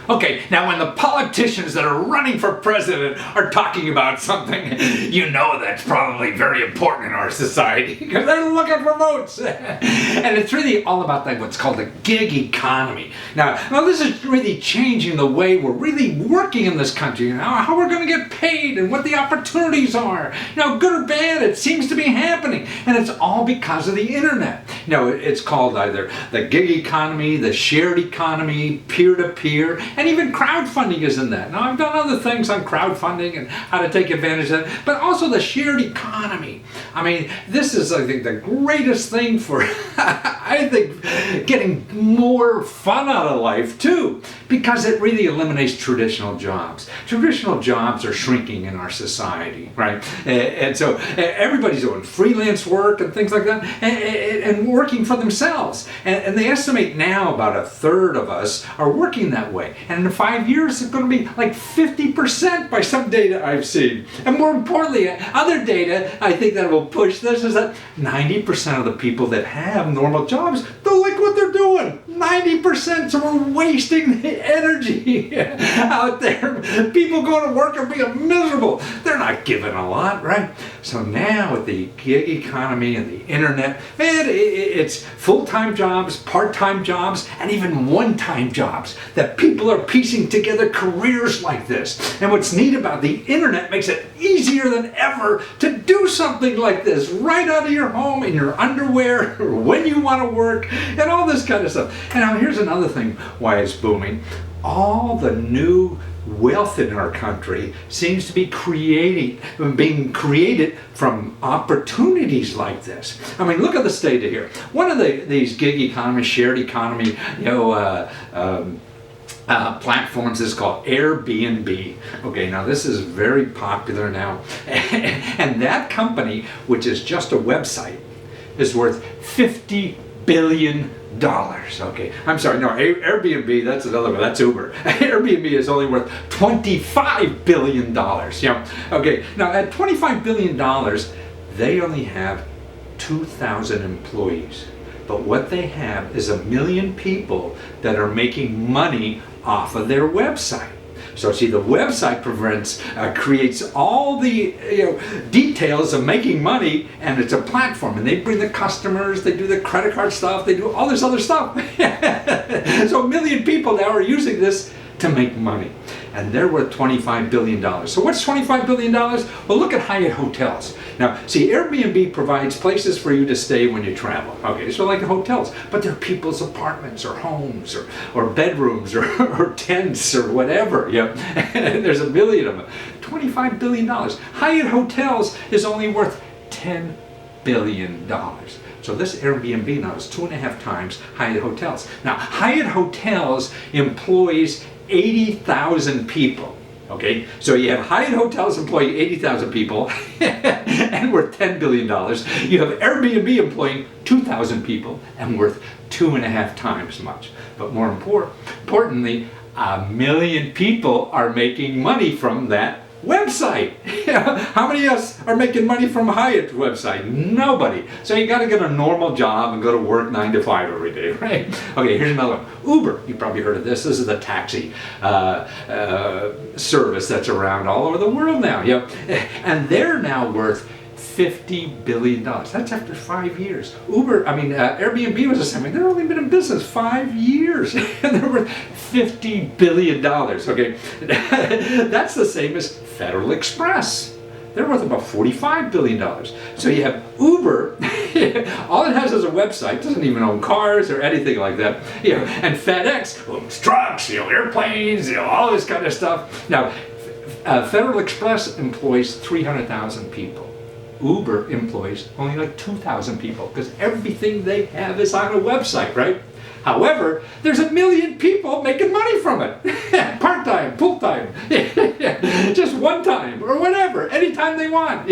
Okay, now when the politicians that are running for president are talking about something, you know that's probably very important in our society because they're looking for votes. And it's really all about what's called the gig economy. Now, this is really changing the way we're really working in this country, how we're going to get paid and what the opportunities are. Good or bad, it seems to be happening. And it's all because of the internet. It's called either the gig economy, the shared economy, peer-to-peer, and even crowdfunding is in that. Now, I've done other things on crowdfunding and how to take advantage of it, but also the shared economy. This is, I think, the greatest thing for, I think, getting more fun out of life, too, because it really eliminates traditional jobs. Traditional jobs are shrinking in our society, right? And so everybody's doing freelance work and things like that, and working for themselves. And they estimate now about a third of us are working that way. And in 5 years, it's going to be like 50% by some data I've seen. And more importantly, other data I think that will push this is that 90% of the people that have normal jobs don't like what they're doing. 90%, so we're wasting the energy out there. People go to work and being miserable. They're not giving a lot, right? So now with the gig economy and the internet, man, it's full-time jobs, part-time jobs, and even one-time jobs that people are piecing together careers like this. And what's neat about the internet makes it easier than ever to do something like this right out of your home in your underwear or when you want to work and all this kind of stuff. And now here's another thing why it's booming. All the new wealth in our country seems to be being created from opportunities like this. Look at this data here. One of these gig economy, shared economy, platforms is called Airbnb. Okay, now this is very popular now. And that company, which is just a website, is worth $50 billion. Okay, I'm sorry, no, Airbnb, that's another one, that's Uber. Airbnb is only worth $25 billion. Okay, now at $25 billion, they only have 2,000 employees. But what they have is 1 million people that are making money off of their website. So see, the website creates all the details of making money, and it's a platform. And they bring the customers, they do the credit card stuff, they do all this other stuff. So 1 million people now are using this to make money. And they're worth $25 billion. So what's $25 billion? Well, look at Hyatt Hotels. Now, see, Airbnb provides places for you to stay when you travel. Okay, so like hotels, but they're people's apartments or homes or bedrooms or tents or whatever. And there's 1 million of them. $25 billion. Hyatt Hotels is only worth $10 billion. So this Airbnb now is 2.5 times Hyatt Hotels. Now, Hyatt Hotels employs 80,000 people. Okay, so you have Hyatt Hotels employing 80,000 people and worth $10 billion. You have Airbnb employing 2,000 people and worth 2.5 times much. But more importantly, 1 million people are making money from that website. How many of us are making money from Hyatt website? Nobody. So you got to get a normal job and go to work 9 to 5 every day, right? Okay, here's another one. Uber. You probably heard of this. This is the taxi service that's around all over the world now. And they're now worth $50 billion. That's after 5 years. Airbnb was the same. They've only been in business 5 years, and they're worth $50 billion. Okay, that's the same as Federal Express. They're worth about $45 billion. So you have Uber, all it has is a website, doesn't even own cars or anything like that. And FedEx owns trucks, airplanes, all this kind of stuff. Now, Federal Express employs 300,000 people. Uber employs only like 2,000 people because everything they have is on a website, right? However, there's 1 million people making money from it. Part-time, full-time, just one time or whatever, anytime they want.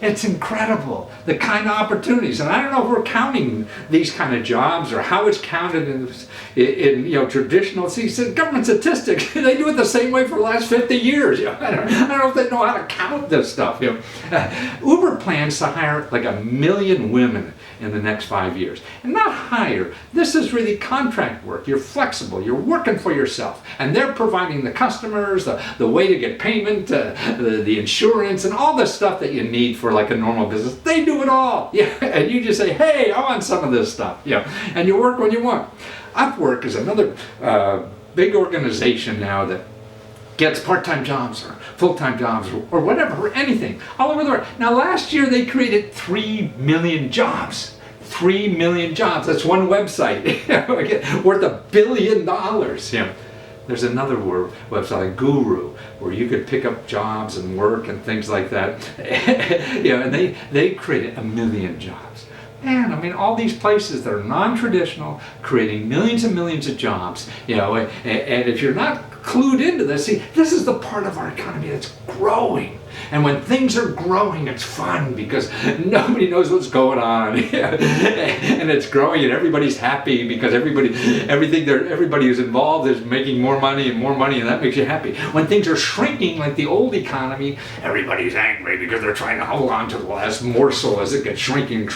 It's incredible, the kind of opportunities. And I don't know if we're counting these kind of jobs or how it's counted in traditional government statistics. They do it the same way for the last 50 years. I don't know if they know how to count this stuff. Uber plans to hire like 1 million women in the next 5 years. And not hire. This is really contract work. You're flexible. You're working for yourself. And they're providing the customers, the way to get payment, the insurance, and all the stuff that you need for like a normal business. They do it all. Yeah. And you just say, hey, I want some of this stuff. Yeah. And you work when you want. Upwork is another big organization now that gets part-time jobs or full-time jobs or whatever, or anything, all over the world. Now last year they created 3 million jobs. 3 million jobs. That's one website worth $1 billion. Yeah. There's another website, like Guru, where you could pick up jobs and work and things like that. And they created 1 million jobs. Man, I mean, all these places that are non-traditional, creating millions and millions of jobs, and if you're not clued into this, see, this is the part of our economy that's growing. And when things are growing, it's fun because nobody knows what's going on. And it's growing and everybody's happy because everybody who's involved is making more money, and that makes you happy. When things are shrinking like the old economy, everybody's angry because they're trying to hold on to the last morsel as it gets shrinking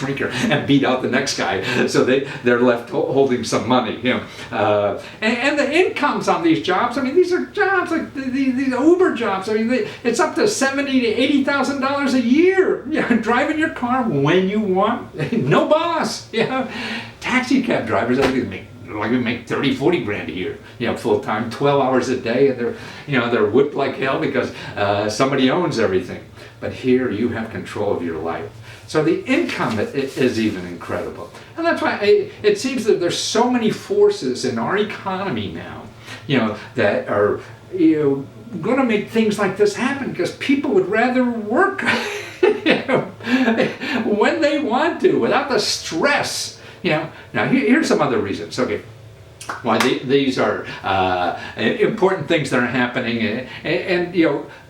and beat out the next guy. So they're left holding some money. And the incomes on these jobs, I mean, these are jobs like these Uber jobs. I mean, it's up to $70,000 to $80,000 a year. Driving your car when you want, no boss. Taxi cab drivers, I think make 30, 40 grand a year. Full time, 12 hours a day, and they're whipped like hell because somebody owns everything. But here you have control of your life. So the income is even incredible, and that's why it seems that there's so many forces in our economy now, that are going to make things like this happen because people would rather work when they want to without the stress. Now here's some other reasons. Okay, why these are important things that are happening, and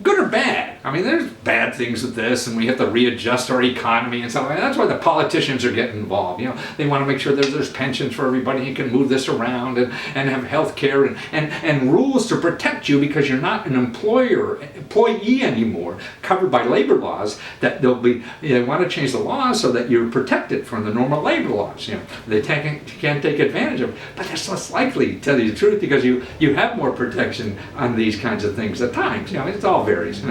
good or bad. I mean, there's bad things with this, and we have to readjust our economy and stuff like that. That's why the politicians are getting involved. They want to make sure there's pensions for everybody. You can move this around and have health care and rules to protect you because you're not an employee anymore, covered by labor laws. That they want to change the laws so that you're protected from the normal labor laws. They can't take advantage of it, but that's less likely, to tell you the truth, because you have more protection on these kinds of things at times. It all varies.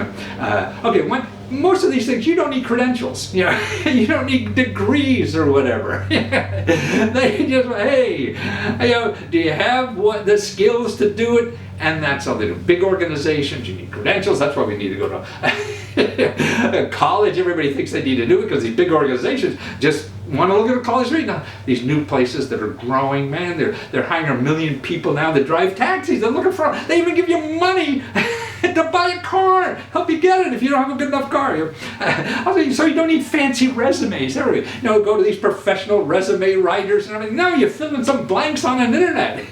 Most of these things you don't need credentials. You don't need degrees or whatever. They just, hey, do you have the skills to do it? And that's all they do. Big organizations, you need credentials. That's why we need to go to college. Everybody thinks they need to do it because these big organizations just want to look at a college degree. Now, these new places that are growing, man, they're hiring 1 million people now that drive taxis. They're looking for, they even give you money to buy a car, help you get it if you don't have a good enough car. So you don't need fancy resumes. Go to these professional resume writers and everything. No, you fill in some blanks on an internet.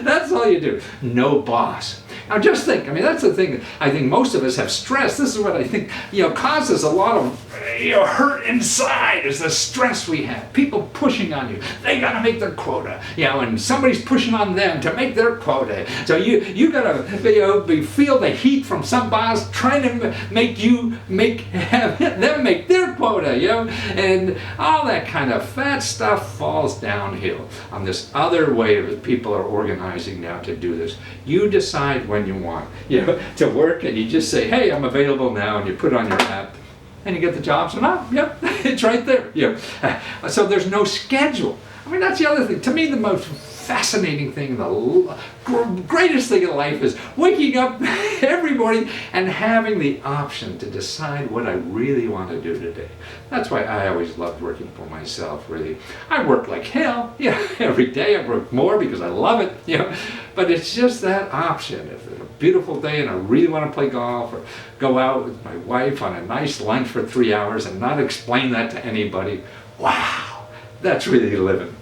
That's all you do. No boss. Now just think, that's the thing that I think most of us have stress. This is what I think, causes a lot of hurt inside, is the stress we have. People pushing on you. They got to make their quota, and somebody's pushing on them to make their quota. So you got to feel the heat from some boss trying to have them make their quota, and all that kind of fat stuff falls downhill on this other way that people are organizing now to do this. You decide when you want to work, and you just say, hey, I'm available now, and you put on your app and you get the jobs, and it's right there. So there's no schedule. That's the other thing. To me, the most fascinating thing, the greatest thing in life is waking up every morning and having the option to decide what I really want to do today. That's why I always loved working for myself, really. I work like hell, every day. I work more because I love it, but it's just that option. If it's a beautiful day and I really want to play golf or go out with my wife on a nice lunch for 3 hours and not explain that to anybody, wow, that's really living.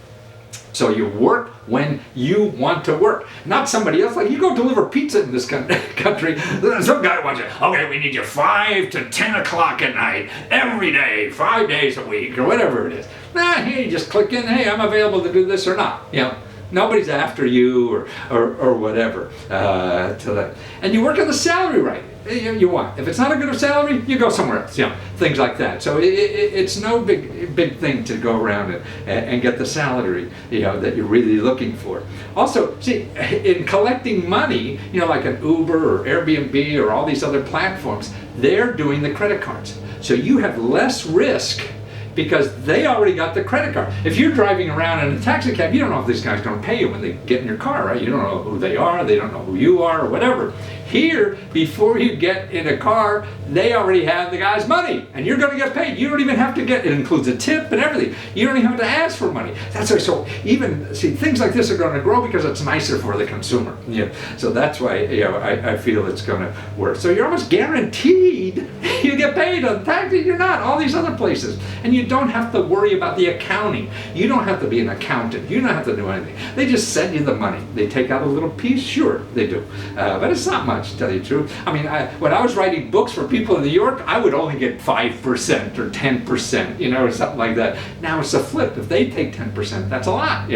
So you work when you want to work, not somebody else. Like you go deliver pizza in this country, some guy wants you, okay, we need you 5 to 10 o'clock at night, every day, 5 days a week, or whatever it is. You just click in, hey, I'm available to do this or not. Nobody's after you or whatever. And you work on the salary right. You want. If it's not a good salary, you go somewhere else. Things like that. So it's no big thing to go around and get the salary that you're really looking for. Also, see, in collecting money, like an Uber or Airbnb or all these other platforms, they're doing the credit cards. So you have less risk because they already got the credit card. If you're driving around in a taxi cab, you don't know if this guy's going to pay you when they get in your car, right? You don't know who they are, they don't know who you are, or whatever. Here, before you get in a car, they already have the guy's money, and you're going to get paid. You don't even have to it includes a tip and everything. You don't even have to ask for money. That's why. So even things like this are going to grow because it's nicer for the consumer. So that's why I feel it's going to work. So you're almost guaranteed you get paid on tax. You're not all these other places, and you don't have to worry about the accounting. You don't have to be an accountant. You don't have to do anything. They just send you the money. They take out a little piece. Sure, they do, but it's not much. To tell you the truth. I mean, when I was writing books for people in New York, I would only get 5% or 10%, or something like that. Now it's a flip. If they take 10%, that's a lot.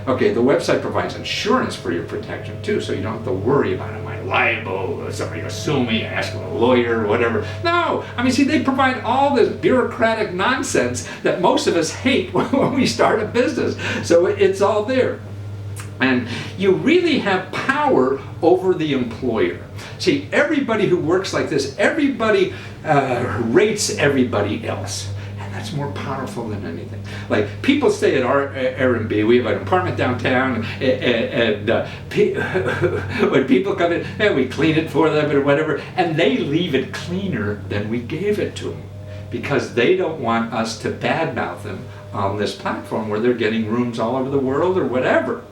Okay, the website provides insurance for your protection too, so you don't have to worry about, am I liable? Is somebody going to sue me? Ask a lawyer or whatever. No, I mean, see, they provide all this bureaucratic nonsense that most of us hate when we start a business. So it's all there. And you really have power over the employer. See, everybody who works like this, everybody rates everybody else. And that's more powerful than anything. Like, people stay at our Airbnb. We have an apartment downtown, and when people come in, and we clean it for them or whatever, and they leave it cleaner than we gave it to them, because they don't want us to badmouth them on this platform where they're getting rooms all over the world or whatever.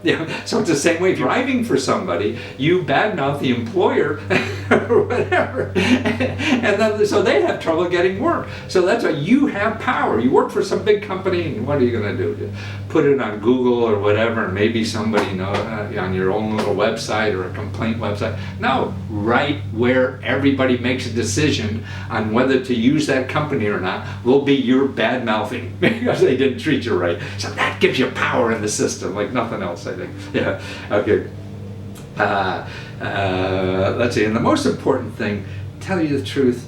So it's the same way. If you're driving for somebody, you badmouth the employer or whatever, and then, so they have trouble getting work. So that's why you have power. You work for some big company, and what are you going to do? Put it on Google or whatever, and maybe somebody on your own little website or a complaint website. No, right where everybody makes a decision on whether to use that company or not will be your bad mouthing because they didn't treat you right. So that gives you power in the system like nothing else, I think. Okay. Let's see. And the most important thing, tell you the truth,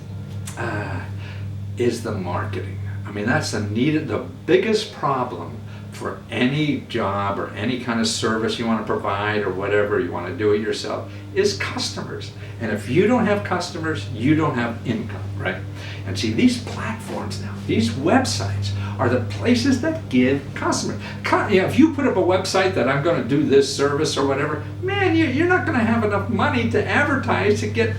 is the marketing. I mean, that's the biggest problem for any job or any kind of service you want to provide or whatever you want to do it yourself is customers. And if you don't have customers, you don't have income, right? And see, these platforms now, these websites are the places that give customers. If you put up a website that I'm going to do this service or whatever, man, you're not going to have enough money to advertise to get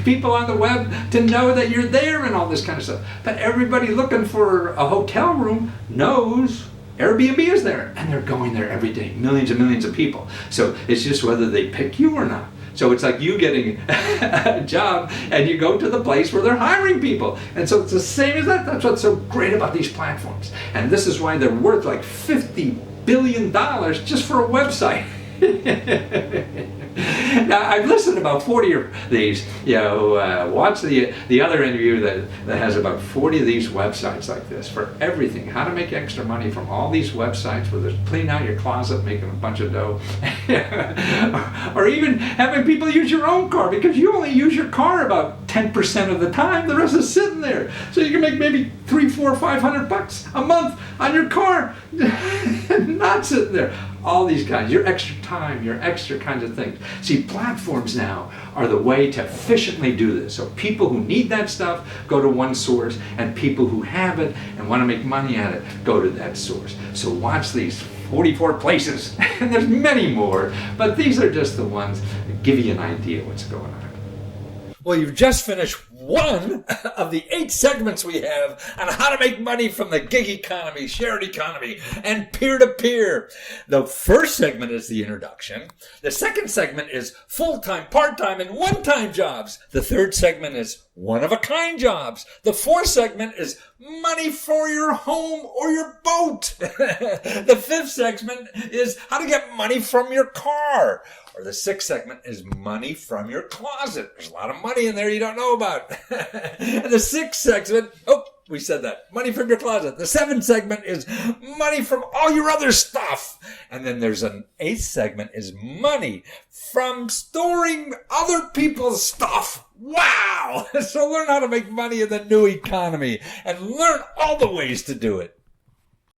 people on the web to know that you're there and all this kind of stuff. But everybody looking for a hotel room knows Airbnb is there, and they're going there every day, millions and millions of people. So it's just whether they pick you or not. So it's like you getting a job and you go to the place where they're hiring people. And so it's the same as that. That's what's so great about these platforms. And this is why they're worth like $50 billion just for a website. Now, I've listened to about 40 of these. Watch the other interview that has about 40 of these websites like this for everything. How to make extra money from all these websites, whether it's clean out your closet, making a bunch of dough, or even having people use your own car, because you only use your car about 10% of the time. The rest is sitting there. So you can make maybe $300, $400, $500 a month on your car, not sitting there. All these kinds, your extra time, your extra kinds of things. See, platforms now are the way to efficiently do this. So people who need that stuff go to one source, and people who have it and want to make money at it go to that source. So watch these 44 places, and there's many more, but these are just the ones that give you an idea what's going on. Well, you've just finished one of the 8 segments we have on how to make money from the gig economy, shared economy, and peer-to-peer. The first segment is the introduction. The second segment is full-time, part-time, and one-time jobs. The third segment is one-of-a-kind jobs. The fourth segment is money for your home or your boat. The fifth segment is how to get money from your car. Or the sixth segment is money from your closet. There's a lot of money in there you don't know about. And the sixth segment, We said that. Money from your closet. The seventh segment is money from all your other stuff. And then there's an eighth segment is money from storing other people's stuff. Wow! So learn how to make money in the new economy and learn all the ways to do it.